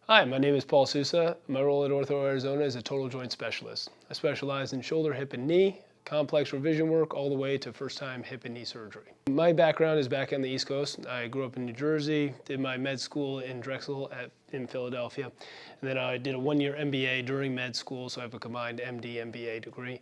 Hi, my name is Paul Sousa. My role at OrthoArizona is a total joint specialist. I specialize in shoulder, hip, and knee, complex revision work, all the way to first-time hip and knee surgery. My background is back on the East Coast. I grew up in New Jersey, did my med school in Drexel in Philadelphia, and then I did a one-year MBA during med school, so I have a combined MD-MBA degree.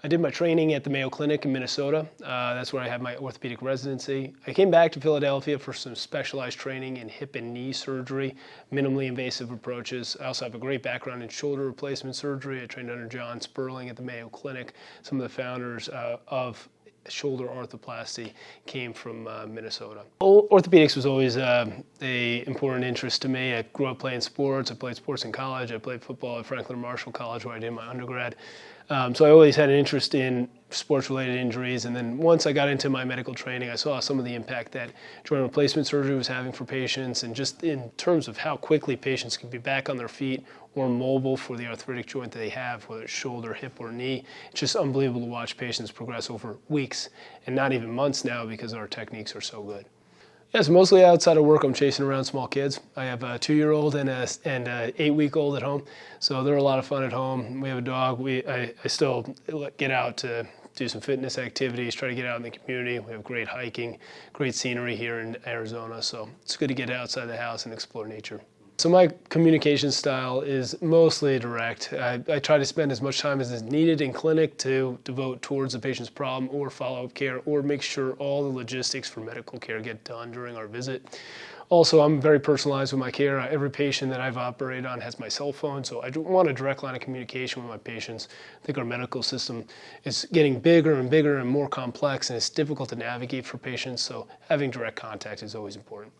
I did my training at the Mayo Clinic in Minnesota. That's where I had my orthopedic residency. I came back to Philadelphia for some specialized training in hip and knee surgery, minimally invasive approaches. I also have a great background in shoulder replacement surgery. I trained under John Sperling at the Mayo Clinic. Some of the founders of shoulder arthroplasty came from Minnesota. Orthopedics was always an important interest to me. I grew up playing sports. I played sports in college. I played football at Franklin Marshall College where I did my undergrad. So I always had an interest in sports-related injuries, and then once I got into my medical training, I saw some of the impact that joint replacement surgery was having for patients, and just in terms of how quickly patients can be back on their feet or mobile for the arthritic joint that they have, whether it's shoulder, hip, or knee. It's just unbelievable to watch patients progress over weeks and not even months now because our techniques are so good. Yeah, so mostly outside of work, I'm chasing around small kids. I have a 2-year-old and a 8-week-old at home, so they're a lot of fun at home. We have a dog. I still get out to do some fitness activities, try to get out in the community. We have great hiking, great scenery here in Arizona, so it's good to get outside the house and explore nature. So my communication style is mostly direct. I try to spend as much time as is needed in clinic to devote towards the patient's problem or follow-up care or make sure all the logistics for medical care get done during our visit. Also, I'm very personalized with my care. Every patient that I've operated on has my cell phone, so I want a direct line of communication with my patients. I think our medical system is getting bigger and bigger and more complex, and it's difficult to navigate for patients, so having direct contact is always important.